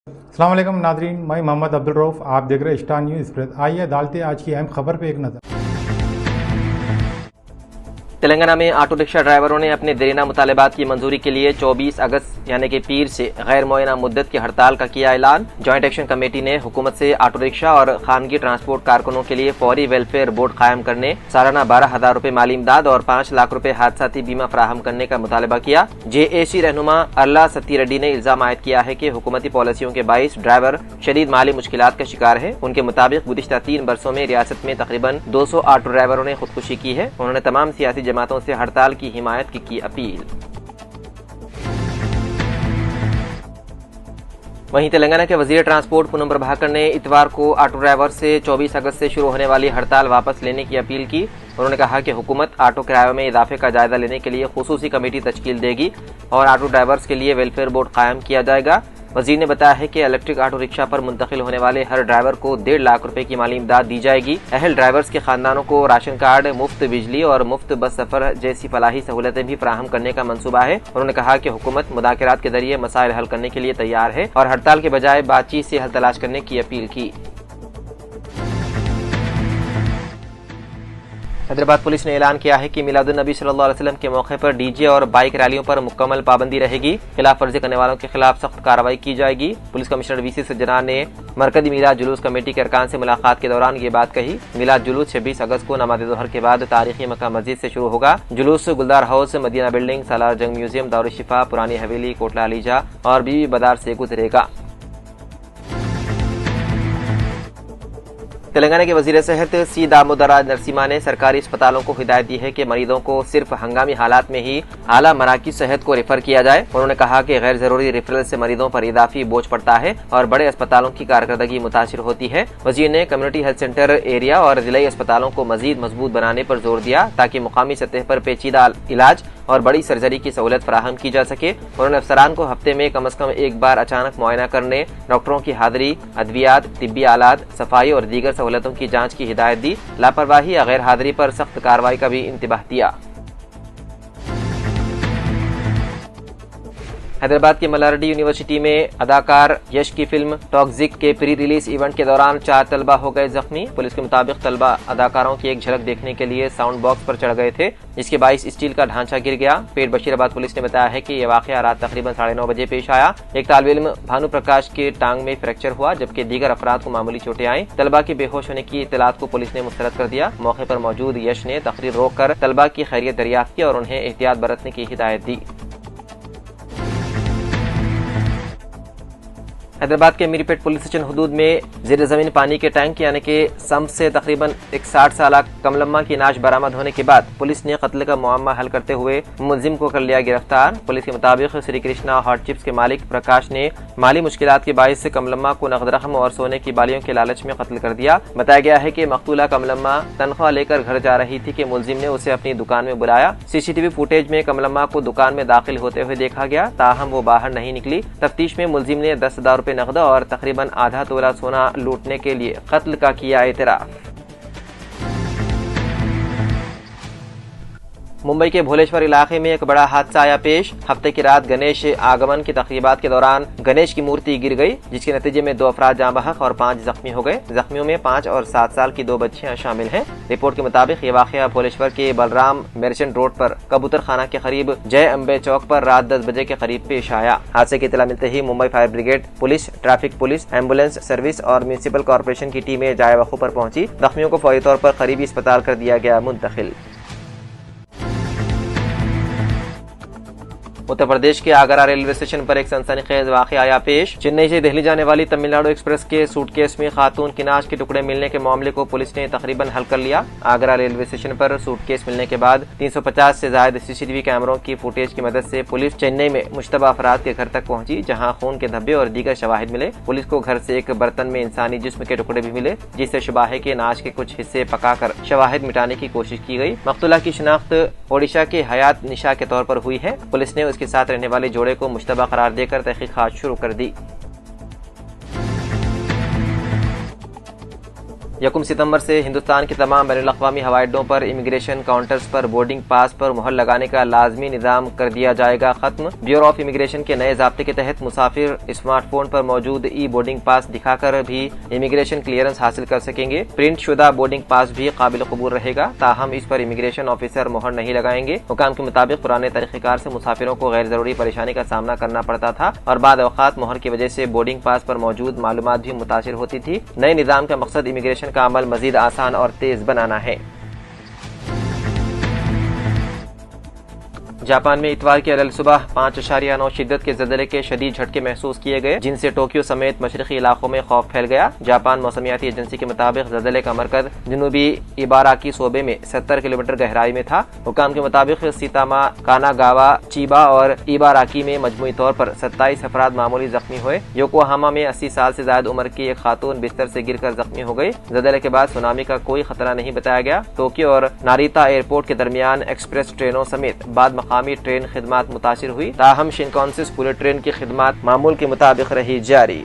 अस्सलाम वालेकुम नादरीन, मैं मोहम्मद अब्दुल रऊफ, आप देख रहे हैं स्टार न्यूज़ एक्सप्रेस। आइए डालते हैं आज की अहम खबर पे एक नज़र। तेलंगाना में ऑटो रिक्शा ड्राइवरों ने अपने देरीना मुतालबात की मंजूरी के लिए 24 अगस्त यानी कि पीर से गैर मुअय्यना मुद्दत की हड़ताल का किया ऐलान। जॉइंट एक्शन कमेटी ने हुकूमत से ऑटो रिक्शा और खानगी ट्रांसपोर्ट कारकुनों के लिए फौरी वेलफेयर बोर्ड कायम करने, सालाना 12,000 रुपए माली इमदाद और 5 लाख रुपए हादसाती बीमा फराहम करने का मुतालबा किया। JAC रहनुमा अल्लाह सत्ती रेड्डी ने इल्जाम आयद किया है कि हुकूमती पॉलिसियों के बाइस ड्राइवर शदीद माली मुश्किलात का शिकार है। उनके मुताबिक गुज़िश्ता 3 बरसों में रियासत में तकरीबन 200 ऑटो ड्राइवरों ने खुदकुशी की है। उन्होंने तमाम सियासी जमातों से हड़ताल की हिमायत की अपील। वहीं तेलंगाना के वजीर ट्रांसपोर्ट पूनम प्रभाकर ने इतवार को ऑटो ड्राइवर से 24 अगस्त से शुरू होने वाली हड़ताल वापस लेने की अपील की। उन्होंने कहा कि हुकूमत ऑटो किरायों में इजाफे का जायजा लेने के लिए खुसूसी कमेटी तश्कील देगी और ऑटो ड्राइवर्स के लिए वेलफेयर बोर्ड कायम किया जाएगा। वजीर ने बताया है कि इलेक्ट्रिक ऑटो रिक्शा पर मुंतकिल होने वाले हर ड्राइवर को 1.5 लाख रुपए की माली इमदाद दी जाएगी। अहल ड्राइवर्स के खानदानों को राशन कार्ड, मुफ्त बिजली और मुफ्त बस सफर जैसी फलाही सहूलतें भी फराहम करने का मंसूबा है। उन्होंने कहा कि हुकूमत मुदाकरात के जरिए मसाइल हल करने के लिए तैयार है और हड़ताल के बजाय बातचीत से हल तलाश करने की अपील की। हैदराबाद पुलिस ने ऐलान किया है कि मिलादुन नबी सल्लल्लाहु अलैहि वसल्लम के मौके पर डीजे और बाइक रैलियों पर मुकम्मल पाबंदी रहेगी। खिलाफ वर्जी करने वालों के खिलाफ सख्त कार्रवाई की जाएगी। पुलिस कमिश्नर VC सज्जना ने मरकजी मिलाद जुलूस कमेटी के अरकान से मुलाकात के दौरान ये बात कही। मिलाद जुलूस 26 अगस्त को नमाज ज़ोहर के बाद तारीखी मक्का मस्जिद से शुरू होगा। जुलूस गुलदार हाउस, मदीना बिल्डिंग, सालार जंग म्यूजियम, दारुल शिफा, पुरानी हवेली, कोटला अलीजा और बीबी बाजार से गुजरेगा। तेलंगाना के वजीर सेहत C दामोदराज नरसिम्हा ने सरकारी अस्पतालों को हिदायत दी है कि मरीजों को सिर्फ हंगामी हालात में ही आला मराकज़ सेहत को रेफर किया जाए। उन्होंने कहा कि गैर जरूरी रेफरल से मरीजों पर इजाफी बोझ पड़ता है और बड़े अस्पतालों की कारकर्दगी मुतासिर होती है। वजीर ने कम्युनिटी हेल्थ सेंटर एरिया और जिलाई अस्पतालों को मजीद मजबूत बनाने पर जोर दिया ताकि मुकामी सतह पर पेचीदा इलाज और बड़ी सर्जरी की सहूलत फराहम की जा सके। उन्होंने अफसरान को हफ्ते में कम अज कम एक बार अचानक मुआयना करने, डॉक्टरों की हाजिरी, अद्वियात, तिब्बी आलात, सफाई और दीगर सहूलतों की जांच की हिदायत दी। लापरवाही या गैर हाजिरी पर सख्त कार्रवाई का भी इंतबाह दिया। हैदराबाद के मल्लारेड्डी यूनिवर्सिटी में अदाकार यश की फिल्म टॉक्सिक के प्री रिलीज इवेंट के दौरान 4 तलबा हो गए जख्मी। पुलिस के मुताबिक तलबा अदाकारों की एक झलक देखने के लिए साउंड बॉक्स पर चढ़ गए थे, जिसके बाइस स्टील का ढांचा गिर गया। पेट बशीराबाद पुलिस ने बताया है कि यह वाकया रात तकरीबन 9:30 बजे पेश आया। एक तालिब इल्म भानु प्रकाश के टांग में फ्रैक्चर हुआ, जबकि दीगर अफराद को मामूली चोटें आई। तलबा के बेहोश होने की इत्तलात को पुलिस ने मुस्तरद कर दिया। मौके पर मौजूद यश ने तकरीर रोककर तलबा की खैरियत दरियाफ्त की और उन्हें एहतियात बरतने की हिदायत दी। हैदराबाद के मीरपेट पुलिस स्टेशन हुदूद में जेर जमीन पानी के टैंक यानी कि सम्प से तकरीबन एक 60 साल कमलम्मा की नाश बरामद होने के बाद पुलिस ने कत्ल का मुअम्मा हल करते हुए मुलजिम को कर लिया गिरफ्तार। पुलिस के मुताबिक श्री कृष्णा हॉट चिप्स के मालिक प्रकाश ने माली मुश्किलात के बाइस कमलम्मा को नकद रकम और सोने की बालियों के लालच में कत्ल कर दिया। बताया गया है कि मकतूला कमलम्मा तनख्वाह लेकर घर जा रही थी कि मुलजिम ने उसे अपनी दुकान में बुलाया। CCTV फुटेज में कमलम्मा को दुकान में दाखिल होते हुए देखा गया, ताहम वो बाहर नहीं निकली। तफ्तीश में मुलजिम ने 10,000 रुपए नकद और तकरीबन आधा तोला सोना लूटने के लिए कत्ल का किया एतराफ। मुंबई के भोलेश्वर इलाके में एक बड़ा हादसा आया पेश। हफ्ते की रात गणेश आगमन की तकरीबात के दौरान गणेश की मूर्ति गिर गई, जिसके नतीजे में 2 अफराद जाँ बहक और 5 जख्मी हो गए। जख्मियों में 5 और 7 साल की 2 बच्चियां शामिल हैं। रिपोर्ट के मुताबिक ये वाकया भोलेश्वर के बलराम मर्चेंट रोड पर कबूतर खाना के करीब जय अम्बे चौक पर रात 10 बजे के करीब पेश आया। हादसे की इत्तला मिलते ही Mumbai fire brigade, police, traffic police, ambulance service और म्यूनिसिपल कॉर्पोरेशन की टीमें जाए वक़ू पर पहुंची। जख्मियों को फौरी तौर पर करीबी अस्पताल कर दिया गया मुंतकिल। उत्तर प्रदेश के आगरा रेलवे स्टेशन पर एक सनसनीखेज वाकया आया पेश। चेन्नई से दिल्ली जाने वाली तमिलनाडु एक्सप्रेस के सूटकेस में खातून की नाश के टुकड़े मिलने के मामले को पुलिस ने तकरीबन हल कर लिया। आगरा रेलवे स्टेशन पर सूटकेस मिलने के बाद 350 से ज्यादा CCTV कैमरों की फुटेज की मदद से पुलिस चेन्नई में मुश्तबा अफराद के घर तक पहुंची, जहां खून के धब्बे और दीगर शवाहिद मिले। पुलिस को घर से एक बर्तन में इंसानी जिस्म के टुकड़े भी मिले, जिससे शुबा है कि नाश के कुछ हिस्से पकाकर शवाहिद मिटाने की कोशिश की गई। मकतूला की शिनाख्त ओडिशा के हयात निशा के तौर पर हुई है। पुलिस ने उसके साथ रहने वाले जोड़े को मुश्तबा करार देकर तहकीकात शुरू कर दी। 1 सितंबर से हिंदुस्तान के तमाम बैनुल-अक़वामी हवाई अड्डों पर इमिग्रेशन काउंटर्स पर बोर्डिंग पास पर मुहर लगाने का लाजमी निज़ाम कर दिया जाएगा खत्म। ब्यूरो ऑफ इमिग्रेशन के नए ज़ाब्ते के तहत मुसाफिर स्मार्टफोन पर मौजूद ई बोर्डिंग पास दिखाकर भी इमिग्रेशन क्लियरेंस हासिल कर सकेंगे। प्रिंट शुदा बोर्डिंग पास भी काबिल कबूल रहेगा, ताहम इस पर इमिग्रेशन ऑफिसर मुहर नहीं लगाएंगे। हुकाम के मुताबिक पुराने तरीक़ेकार से मुसाफिरों को गैर जरूरी परेशानी का सामना करना पड़ता था और बाद औक़ात मुहर की वजह से बोर्डिंग पास पर मौजूद मालूमात भी मुतासिर होती थी। नए निज़ाम का मकसद इमिग्रेशन का अमल मजीद आसान और तेज बनाना है। जापान में इतवार की अलल सुबह 5.9 शिद्दत के ज़लज़ले के शदीद झटके महसूस किए गए, जिनसे टोक्यो समेत मशरकी इलाकों में खौफ फैल गया। जापान मौसमियाती एजेंसी के मुताबिक ज़लज़ले का मरकज जनूबी इबाराकी सूबे में 70 किलोमीटर गहराई में था। हुकाम के मुताबिक सीतामा, कानागावा, चिबा और इबाराकी में मजमूई तौर पर 27 अफराद मामूली जख्मी हुए। योकोहामा में 80 साल से ज्यादा उम्र की एक खातून बिस्तर से गिरकर जख्मी हो गई। ज़लज़ले के बाद सुनामी का कोई खतरा नहीं बताया गया। टोक्यो और नारिता एयरपोर्ट के दरमियान एक्सप्रेस ट्रेनों समेत बाद मकामी ट्रेन खिदमात मुतासिर हुई, ताहम शिनकानसेन बुलेट ट्रेन की खिदमात मामूल के मुताबिक रही जारी।